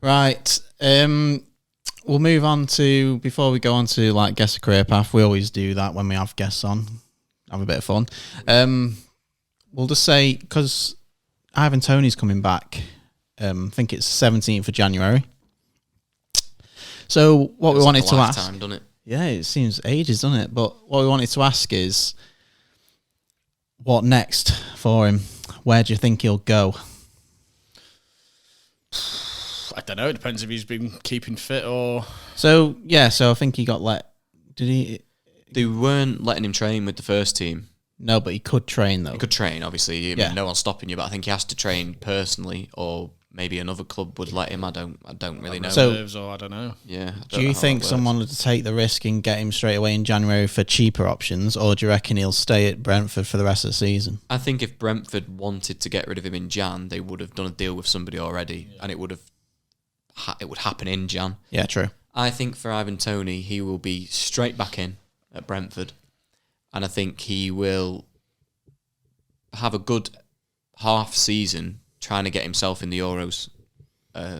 Right. We'll move on to, before we go on to like guess a career path, we always do that when we have guests on. Have a bit of fun. We'll just say, because Ivan Toney's coming back, I think it's 17th of January. So what we wanted to ask... doesn't it? Yeah, it seems ages, doesn't it? But what we wanted to ask is, what next for him? Where do you think he'll go? I don't know. It depends if he's been keeping fit or... So I think he got let... Did he... They weren't letting him train with the first team. No, but he could train, though. He could train, obviously. I mean, no one's stopping you, but I think he has to train personally, or maybe another club would let him. I don't really know. So, or I don't know. Yeah. Do you think someone would take the risk and get him straight away in January for cheaper options, or do you reckon he'll stay at Brentford for the rest of the season? I think if Brentford wanted to get rid of him in Jan, they would have done a deal with somebody already, and it would happen in Jan. Yeah, true. I think for Ivan Toney, he will be straight back in at Brentford, and I think he will have a good half season trying to get himself in the Euros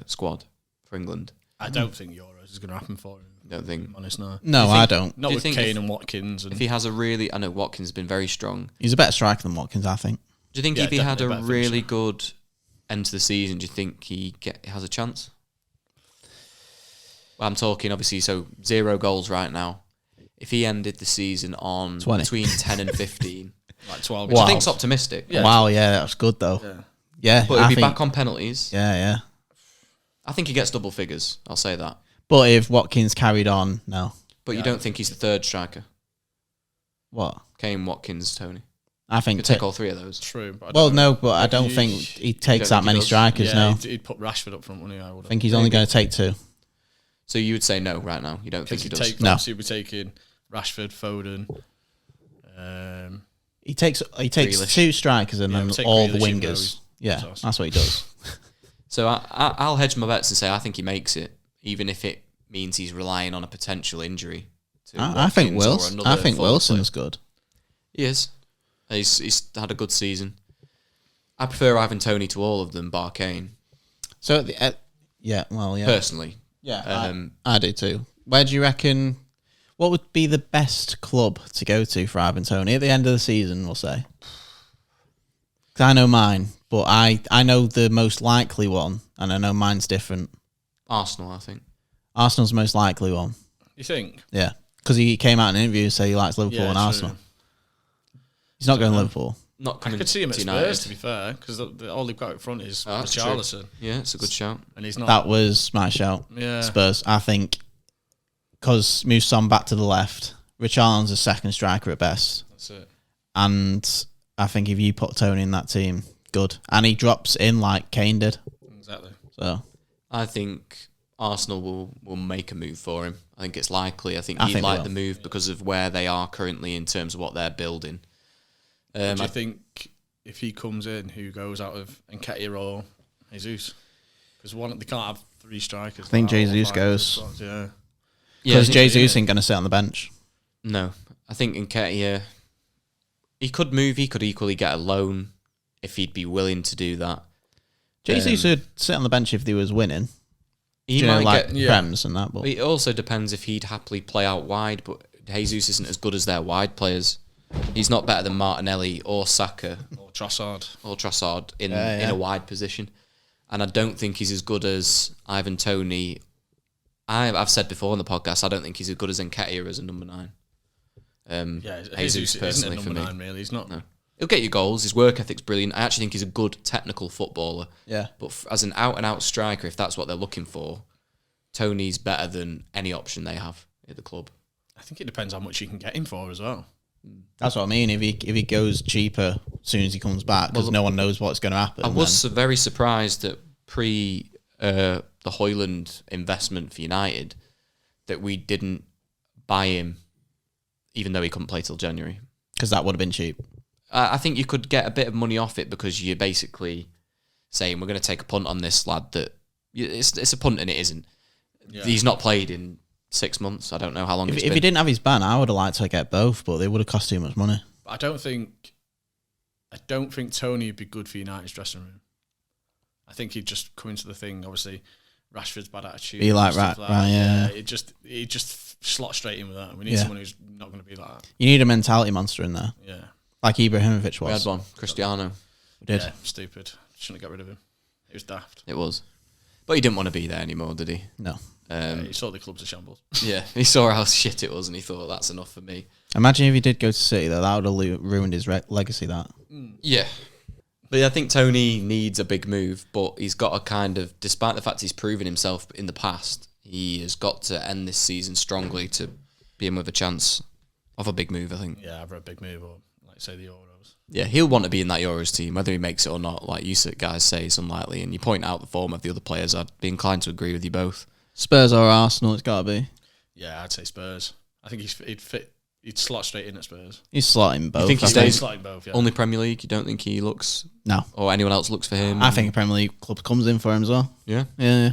squad for England. I don't think Euros is going to happen for him. Don't think. I'm honest, no. No, I don't. Not with Kane and Watkins. If he has a really... I know Watkins has been very strong. He's a better striker than Watkins, I think. Do you think if he had a really good end to the season, do you think he has a chance? Well, I'm talking, obviously, so 0 goals right now. If he ended the season on 20. Between 10 and 15... like 12. Which I think's optimistic. Yeah. Wow, yeah, that's good, though. Yeah. But he'll be back on penalties. Yeah. I think he gets double figures, I'll say that. But if Watkins carried on, no. But you don't think he's the third striker? What? Kane, Watkins, Tony. I think... He'll take all 3 of those. True. But I don't think he takes that many strikers, no. He'd put Rashford up front, wouldn't he? I think he's only going to take 2. So you would say no right now? You don't think he does? No. He'll be taking Rashford, Foden... He takes Grealish. 2 strikers and then all the Grealish wingers. Yeah, that's what he does. So I'll hedge my bets and say I think he makes it, even if it means he's relying on a potential injury. I think Wilson's good. He is. He's had a good season. I prefer Ivan Toney to all of them, bar Kane. So, Personally. Yeah, I do too. Where do you reckon... What would be the best club to go to for Ivan Toney at the end of the season, we'll say? Because I know mine, but I know the most likely one, and I know mine's different. Arsenal, I think. Arsenal's the most likely one. You think? Yeah, because he came out in an interview and said he likes Liverpool and Arsenal. He's not going to Liverpool. Not coming. I could see him at United. Spurs, to be fair, because all they've got up front is That's Richarlison. True. Yeah, it's a good shout. And he's not. That was my shout. Yeah. Spurs, I think, because moves Son back to the left. Richarlison's a second striker at best. That's it. And I think if you put Toney in that team, good. And he drops in like Kane did. Exactly. So I think Arsenal will make a move for him. I think it's likely. I think he'd like the move because of where they are currently in terms of what they're building. Do you think if he comes in, who goes out of Nketiah or Jesus? Because they can't have 3 strikers. I think Jesus goes. Yeah. Because Jesus ain't going to sit on the bench. No. I think Nketiah, he could move. He could equally get a loan if he'd be willing to do that. Jesus would sit on the bench if he was winning. He might get Prems and that. But it also depends if he'd happily play out wide, but Jesus isn't as good as their wide players. He's not better than Martinelli or Saka. Or Trossard. In a wide position. And I don't think he's as good as Ivan Toney. I've said before on the podcast, I don't think he's as good as Nketiah as a number 9. Jesus personally for me. 9, really. He's not. No. He'll get you goals. His work ethic's brilliant. I actually think he's a good technical footballer. Yeah. But as an out-and-out striker, if that's what they're looking for, Toney's better than any option they have at the club. I think it depends how much you can get him for as well. That's what I mean. If he goes cheaper as soon as he comes back, because no one knows what's going to happen. I was very surprised that the Højlund investment for United, that we didn't buy him, even though he couldn't play till January. Because that would have been cheap. I think you could get a bit of money off it because you're basically saying we're going to take a punt on this lad that it's a punt and it isn't. Yeah. He's not played in 6 months. I don't know how long it's been. If he didn't have his ban, I would have liked to get both, but they would have cost too much money. I don't think Toney would be good for United's dressing room. I think he'd just come into the thing. Obviously, Rashford's bad attitude. Be like stuff right, yeah. It just slots straight in with that. We need someone who's not going to be like that. You need a mentality monster in there. Yeah. Like Ibrahimovic was. We had one. Cristiano. We did. Yeah, stupid. Shouldn't have got rid of him. It was daft. It was. But he didn't want to be there anymore, did he? No. He saw the club's a shambles. Yeah, he saw how shit it was and he thought, that's enough for me. Imagine if he did go to City, though. That would have ruined his legacy, that. Yeah. But I think Toney needs a big move, but he's got a kind of, despite the fact he's proven himself in the past, he has got to end this season strongly to be in with a chance of a big move, I think. Yeah, either a big move or, like, say, the Euros. Yeah, he'll want to be in that Euros team, whether he makes it or not. Like you guys say, it's unlikely. And you point out the form of the other players. I'd be inclined to agree with you both. Spurs or Arsenal, it's got to be. Yeah, I'd say Spurs. I think he'd slot straight in at Spurs. He's slotting both. You think he I stays slotting both, yeah. only Premier League? You don't think he looks... No. Or anyone else looks for him? I think a Premier League club comes in for him as well. Yeah? Yeah.